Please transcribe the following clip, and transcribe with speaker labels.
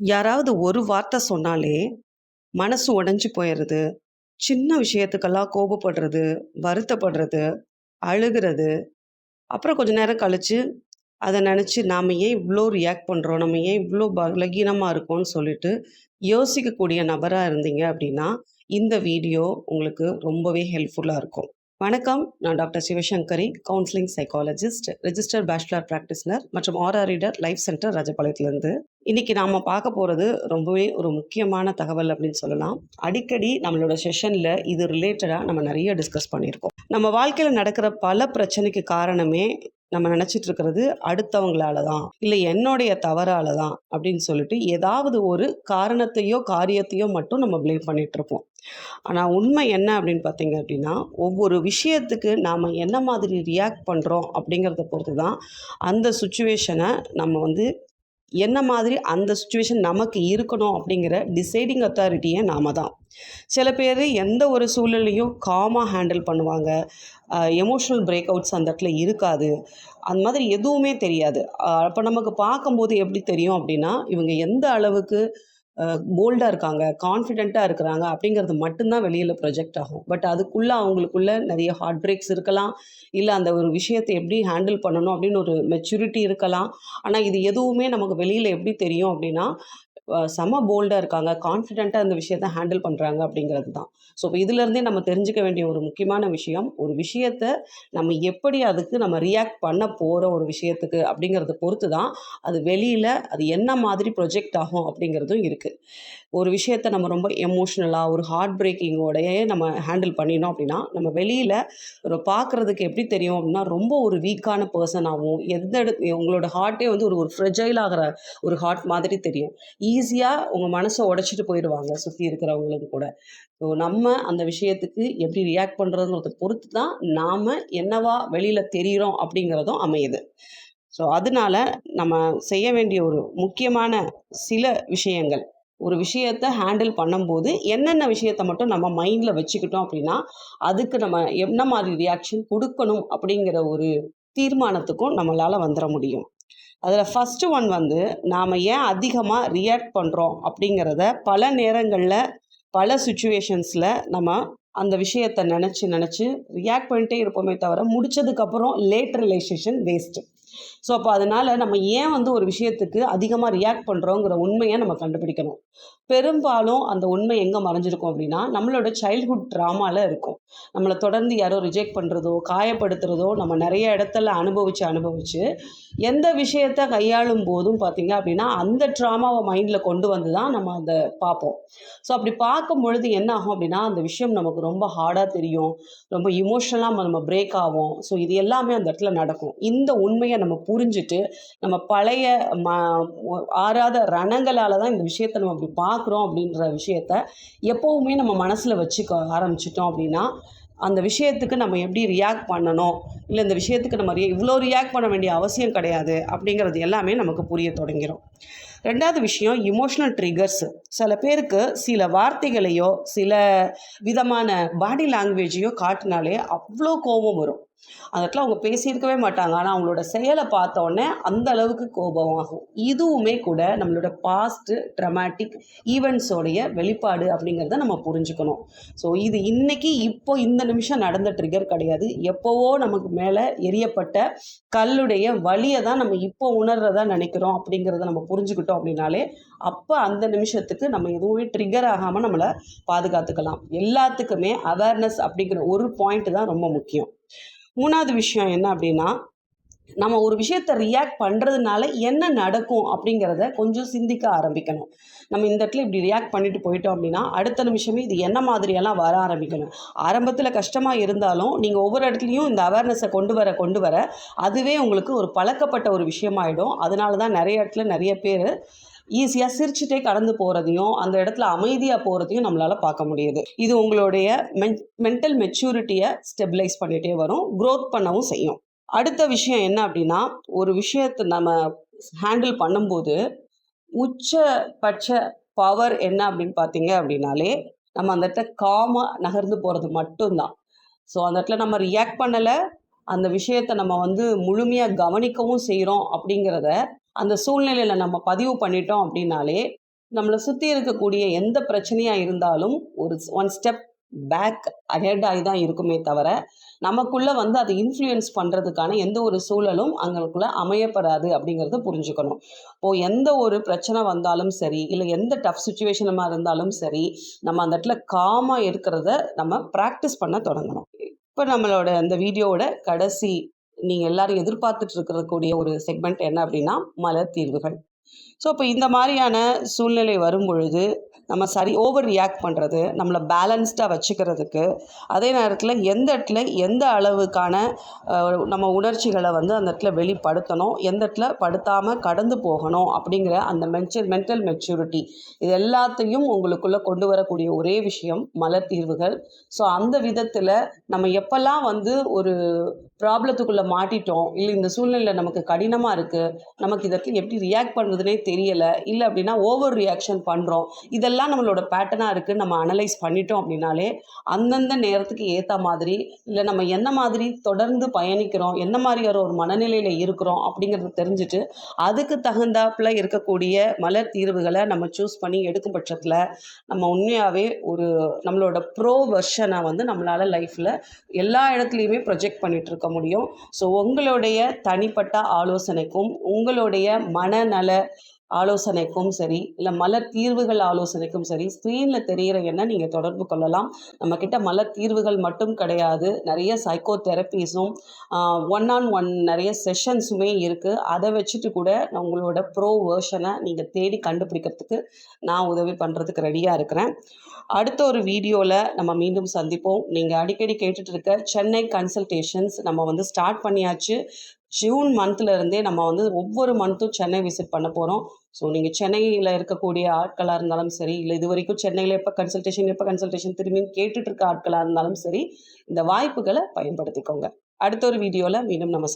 Speaker 1: யாராவது ஒரு வார்த்தை சொன்னாலே மனசு உடைஞ்சு போயிடுறது. சின்ன விஷயத்துக்கெல்லாம் கோபப்படுறது, வருத்தப்படுறது, அழுகிறது. அப்புறம் கொஞ்ச நேரம் கழிச்சு அத நெனச்சு நாம ஏன் இவ்ளோ ரியாக்ட் பண்றோம்? நம்ம ஏன் இவ்ளோ பலகீனமா இருக்கோம்ன்னு சொல்லிட்டு யோசிக்கக்கூடிய நபரா இருந்தீங்க அப்டின்னா, இந்த வீடியோ உங்களுக்கு ரொம்பவே ஹெல்ப்ஃபுல்லா இருக்கும். வணக்கம். நான் doctor Sivasankari, counselling psychologist, registered bachelor practitioner மற்றும் ஆர்ஆர் ரீடர் லைஃப் சென்டர் ராஜபாளையத்திலிருந்து. இன்னைக்கு நாம பார்க்க போறது ரொம்பவே ஒரு முக்கியமான தகவல் அப்படின்னு சொல்லலாம். அடிக்கடி நம்மளோட செஷன்ல இது ரிலேட்டடா நம்ம நெறைய டிஸ்கஸ் பண்ணியிருக்கோம். நம்ம வாழ்க்கையில நடக்கிற பல பிரச்சனைக்கு காரணமே நம்ம நினைச்சிட்டு இருக்கிறது அடுத்தவங்களால தான், இல்ல என்னுடைய தவறால தான் அப்படின்னு சொல்லிட்டு ஏதாவது ஒரு காரணத்தையோ, காரியத்தையோ மட்டும் நம்ம ப்ளேம் பண்ணிட்டு இருப்போம். ஆனா உண்மை என்ன அப்படின்னு பார்த்தீங்க அப்படின்னா, ஒவ்வொரு விஷயத்துக்கு நாம என்ன மாதிரி ரியாக்ட் பண்றோம் அப்படிங்கிறத பொறுத்து தான், அந்த சிச்சுவேஷன நம்ம வந்து என்ன மாதிரி அந்த சிச்சுவேஷன் நமக்கு இருக்கணும் அப்படிங்கிற டிசைடிங் அத்தாரிட்டியே நாம தான். சில பேர் எந்த ஒரு சூழ்நிலையும் காமாக ஹேண்டில் பண்ணுவாங்க. எமோஷ்னல் பிரேக் அவுட்ஸ் அந்த இடத்துல இருக்காது. அந்த மாதிரி எதுவுமே தெரியாது. அப்போ நமக்கு பார்க்கும்போது எப்படி தெரியும் அப்படின்னா, இவங்க எந்த அளவுக்கு போல்டா இருக்காங்க, கான்ஃபிடென்ட்டா இருக்கிறாங்க அப்படிங்கிறது மட்டும் தான் வெளியில ப்ரொஜெக்ட் ஆகும். பட் அதுக்குள்ள அவங்களுக்குள்ள நெறைய ஹார்ட் பிரேக்ஸ் இருக்கலாம். இல்ல அந்த ஒரு விஷயத்த எப்படி ஹேண்டில் பண்ணணும் அப்படின்னு ஒரு மெச்சூரிட்டி இருக்கலாம். ஆனா இது எதுவுமே நமக்கு வெளியில எப்படி தெரியும் அப்படின்னா, செம போல்டா இருக்காங்க, கான்ஃபிடென்ட்டா இந்த விஷயத்த ஹேண்டில் பண்றாங்க அப்படிங்கிறது தான். ஸோ இப்ப இதிலிருந்தே நம்ம தெரிஞ்சுக்க வேண்டிய ஒரு முக்கியமான விஷயம், ஒரு விஷயத்த நம்ம எப்படி அதுக்கு நம்ம ரியாக்ட் பண்ண போறோம் ஒரு விஷயத்துக்கு அப்படிங்கிறத பொறுத்து தான், அது வெளியில அது என்ன மாதிரி ப்ரொஜெக்ட் ஆகும் அப்படிங்கிறதும் இருக்கு. ஒரு விஷயத்த நம்ம ரொம்ப எமோஷ்னலா, ஒரு ஹார்ட் பிரேக்கிங்கோடையே நம்ம ஹேண்டில் பண்ணினோம் அப்படின்னா, நம்ம வெளியில ஒரு பார்க்குறதுக்கு எப்படி தெரியும் அப்படின்னா, ரொம்ப ஒரு வீக்கான பெர்சனாவும், எந்த உங்களோட ஹார்ட்டே வந்து ஒரு ஒரு ஃப்ரெஜைல் ஆகுற ஒரு ஹார்ட் மாதிரி தெரியும். ஈஸியா உங்க மனச உடைச்சிட்டு போயிருவாங்க, சுத்தி இருக்கிறவங்களுக்கு கூட. ஸோ நம்ம அந்த விஷயத்துக்கு எப்படி ரியாக்ட் பண்றோங்கிறத பொறுத்து தான், நாம என்னவா வெளியில தெரியிறோம் அப்படிங்கிறதும் அமையுது. ஸோ அதனால நம்ம செய்ய வேண்டிய ஒரு முக்கியமான சில விஷயங்கள். ஒரு விஷயத்த ஹேண்டில் பண்ணும்போது, என்னென்ன விஷயத்த மட்டும் நம்ம மைண்ட்ல வச்சுக்கிட்டோம் அப்படின்னா, அதுக்கு நம்ம என்ன மாதிரி ரியாக்ஷன் குடுக்கணும் அப்படிங்கிற ஒரு தீர்மானத்துக்கும் நம்மளால வந்துர முடியும். அதில ஃபர்ஸ்ட்டு ஒன் வந்து, நாம ஏன் அதிகமா ரியாக்ட் பண்றோம் அப்படிங்கிறத பல நேரங்கள்ல, பல சிச்சுவேஷன்ஸ்ல நம்ம அந்த விஷயத்த நெனச்சு நெனச்சு ரியாக்ட் பண்ணிட்டே இருப்போமே தவிர, முடிச்சதுக்கப்புறம் லேட் ரியலைசேஷன் வேஸ்ட்டு. ஸோ அப்போ அதனால நம்ம ஏன் வந்து ஒரு விஷயத்துக்கு அதிகமா ரியாக்ட் பண்றோங்கிற உண்மைய நம்ம கண்டுபிடிக்கணும். பெரும்பாலும் அந்த உண்மை எங்க மறைஞ்சிருக்கும் அப்படின்னா, நம்மளோட சைல்ட்ஹுட் ட்ராமால இருக்கும். நம்மள தொடர்ந்து யாரோ ரிஜெக்ட் பண்றதோ, காயப்படுத்துறதோ நம்ம நெறைய இடத்துல அனுபவிச்சு அனுபவிச்சு எந்த விஷயத்த கையாளும் போதும் பார்த்தீங்க அப்படின்னா, அந்த ட்ராமாவ மைண்ட்ல கொண்டு வந்து தான் நம்ம அத பார்ப்போம். ஸோ அப்படி பார்க்கும்பொழுது என்ன ஆகும் அப்படின்னா, அந்த விஷயம் நமக்கு ரொம்ப ஹார்டா தெரியும். ரொம்ப எமோஷனலா நம்ம பிரேக் ஆவோம். ஸோ இது எல்லாமே அந்த இடத்துல நடக்கும். இந்த உண்மைய நம்ம புரிஞ்சுட்டு, நம்ம பழைய ம ஒ ஆறாத ரணங்களால தான் இந்த விஷயத்த நம்ம அப்படி பார்க்குறோம் அப்படின்ற விஷயத்த எப்பவுமே நம்ம மனசுல வச்சுக்க ஆரம்பிச்சுட்டோம் அப்படின்னா, அந்த விஷயத்துக்கு நம்ம எப்படி ரியாக்ட் பண்ணணும், இல்ல இந்த விஷயத்துக்கு நம்ம இவ்ளோ ரியாக்ட் பண்ண வேண்டிய அவசியம் கிடையாது அப்படிங்கிறது எல்லாமே நமக்கு புரிய தொடங்கிரும். 2வது விஷயம் எமோஷனல் ட்ரிகர்ஸ். சில பேருக்கு சில வார்த்தைகளையோ, சில விதமான பாடி லாங்குவேஜையோ காட்டினாலே அவ்ளோ கோபம் வரும். அந்த இடத்துல அவங்க பேசியிருக்கவே மாட்டாங்க. ஆனா அவங்களோட செயல பார்த்த உடனே அந்த அளவுக்கு கோபம் ஆகும். இதுவுமே கூட நம்மளோட பாஸ்ட் ட்ரமாட்டிக் ஈவெண்ட்ஸோடைய வெளிப்பாடு அப்படிங்கிறத நம்ம புரிஞ்சுக்கணும். ஸோ இது இன்னைக்கு இப்போ இந்த நிமிஷம் நடந்த ட்ரிகர் கிடையாது. எப்பவோ நமக்கு மேல எரியப்பட்ட கல்லுடைய வலிய தான் நம்ம இப்போ உணர்றதா நினைக்கிறோம் அப்படிங்கிறத நம்ம புரிஞ்சுக்கிட்டோம் அப்படின்னாலே, அப்ப அந்த நிமிஷத்துக்கு நம்ம எதுவுமே ட்ரிகர் ஆகாம நம்மள பாதுகாத்துக்கலாம். எல்லாத்துக்குமே அவேர்னஸ் அப்படிங்கிற ஒரு பாயிண்ட் தான் ரொம்ப முக்கியம். 3வது விஷயம் என்ன அப்படின்னா, நம்ம ஒரு விஷயத்த ரியாக்ட் பண்றதுனால என்ன நடக்கும் அப்படிங்கிறத கொஞ்சம் சிந்திக்க ஆரம்பிக்கணும். நம்ம இந்த இடத்துல இப்படி ரியாக்ட் பண்ணிட்டு போயிட்டோம் அப்படின்னா, அடுத்த நிமிஷமே இது என்ன மாதிரியெல்லாம் வர ஆரம்பிக்கணும். ஆரம்பத்தில கஷ்டமா இருந்தாலும், நீங்க ஒவ்வொரு இடத்துலயும் இந்த அவேர்னஸ கொண்டு வர, அதுவே உங்களுக்கு ஒரு பழக்கப்பட்ட ஒரு விஷயமாயிடும். அதனால தான் நெறைய இடத்துல நெறைய பேரு ஈஸியா சிரிச்சுட்டே கடந்து போறதையும், அந்த இடத்துல அமைதியா போறதையும் நம்மளால பார்க்க முடியுது. இது உங்களுடைய மென்டல் மெச்சூரிட்டிய ஸ்டெபிலைஸ் பண்ணிட்டே வரும். குரோத் பண்ணவும் செய்யும். அடுத்த விஷயம் என்ன அப்படின்னா, ஒரு விஷயத்த நம்ம ஹேண்டில் பண்ணும்போது, உச்சபட்ச பவர் என்ன அப்படின்னு பார்த்தீங்க அப்படின்னாலே, நம்ம அந்த இடத்துல காமா நகர்ந்து போறது மட்டும் தான். ஸோ அந்த இடத்துல நம்ம ரியாக்ட் பண்ணல, அந்த விஷயத்த நம்ம வந்து முழுமையா கவனிக்கவும் செய்றோம் அப்படிங்கிறத, அந்த சூழ்நிலையில நம்ம பதிவு பண்ணிட்டோம் அப்படின்னாலே, நம்மள சுத்தி இருக்கக்கூடிய எந்த பிரச்சனையா இருந்தாலும் ஒரு ஒன் ஸ்டெப் பேக் அஹெட் ஆகி தான் இருக்குமே தவிர, நமக்குள்ள வந்து அதை இன்ஃப்ளூயன்ஸ் பண்றதுக்கான எந்த ஒரு சூழலும் அங்களுக்குள்ள அமையப்படாது அப்படிங்கிறத புரிஞ்சுக்கணும். இப்போ எந்த ஒரு பிரச்சனை வந்தாலும் சரி, இல்ல எந்த டஃப் சிச்சுவேஷனமா இருந்தாலும் சரி, நம்ம அந்த இடத்துல காமா இருக்கிறத நம்ம பிராக்டிஸ் பண்ண தொடங்கணும். இப்ப நம்மளோட இந்த வீடியோவோட கடைசி நீங்க எல்லாரும் எதிர்பார்த்துட்டு இருக்கக்கூடிய ஒரு செக்மெண்ட் என்ன அப்படின்னா, மலர் தீர்வுகள். ஸோ, இப்போ இந்த மாரியான சூழ்நிலை வரும்பொழுது, நம்ம சரி ஓவர் ரியாக்ட் பண்ணுறது, நம்மள பேலன்ஸ்டா வச்சுக்கிறதுக்கு, அதே நேரத்தில எந்த இடத்துல எந்த அளவுக்கான அ நம்ம உணர்ச்சிகள வந்து அந்த இடத்துல வெளிப்படுத்தணும், எந்த இடத்துல படுத்தாம கடந்து போகணும் அப்படிங்கிற அந்த மென்டல் மெச்சூரிட்டி இது எல்லாத்தையும் உங்களுக்குள்ள கொண்டு வரக்கூடிய ஒரே விஷயம் மலர் தீர்வுகள். ஸோ, அந்த விதத்தில நம்ம எப்பல்லாம் வந்து ஒரு ப்ராப்ளத்துக்குள்ள மாட்டிட்டோம், இல்ல இந்த சூழ்நிலை நமக்கு கடினமா இருக்கு, நமக்கு இதற்கு எப்படி ரியாக்ட் பண்ணுறதுனே தெரியல, இல்ல அப்படின்னா ஓவர் ரியாக்ஷன் பண்ணுறோம். இதெல்லாம் நம்மளோட பேட்டர்னா இருக்குன்னு நம்ம அனலைஸ் பண்ணிட்டோம் அப்படின்னாலே, அந்தந்த நேரத்துக்கு ஏத்த மாதிரி, இல்ல நம்ம என்ன மாதிரி தொடர்ந்து பயணிக்கிறோம், என்ன மாதிரியான ஒரு மனநிலையில இருக்கிறோம் அப்படிங்கிறத தெரிஞ்சுட்டு, அதுக்கு தகுந்தாப்புல இருக்கக்கூடிய மலர் தீர்வுகள நம்ம சூஸ் பண்ணி எடுக்கும் பட்சத்தில, நம்ம உண்மையாவே ஒரு நம்மளோட ப்ரோ வெர்ஷன வந்து நம்மளால லைஃப்ல எல்லா இடத்துலயுமே ப்ரொஜெக்ட் பண்ணிட்டு இருக்க முடியும். ஸோ உங்களுடைய தனிப்பட்ட ஆலோசனைக்கும், உங்களுடைய மனநல ஆலோசனைக்கும் சரி, இல்ல மலர் தீர்வுகள் ஆலோசனைக்கும் சரி, ஸ்க்ரீன்ல தெரியிற எண்ண நீங்க தொடர்பு கொள்ளலாம். நம்மகிட்ட மலர் தீர்வுகள் மட்டும் கிடையாது. நெறைய சைக்கோ தெரப்பீஸும், ஒன் ஆன் ஒன் நெறைய செஷன்ஸுமே இருக்கு. அத வச்சுட்டு கூட உங்களோட ப்ரோ வெர்ஷன நீங்க தேடி கண்டுபிடிக்கிறதுக்கு நான் உதவி பண்றதுக்கு ரெடியா இருக்கிறேன். அடுத்த ஒரு வீடியோல நம்ம மீண்டும் சந்திப்போம். நீங்க அடிக்கடி கேட்டுட்டு இருக்க சென்னை கன்சல்டேஷன்ஸ் நம்ம வந்து ஸ்டார்ட் பண்ணியாச்சு. ஜூன் மந்த்ல இருந்தே நம்ம வந்து ஒவ்வொரு மந்த்தும் சென்னை விசிட் பண்ண போறோம். ஸோ நீங்க சென்னையில இருக்கக்கூடிய ஆட்களா இருந்தாலும் சரி, இல்ல இதுவரைக்கும் சென்னையில எப்ப கன்சல்டேஷன் திரும்பியும் கேட்டுட்டு இருக்க ஆட்களா இருந்தாலும் சரி, இந்த வாய்ப்புகள பயன்படுத்திக்கோங்க. அடுத்த ஒரு வீடியோல மீண்டும் நம்ம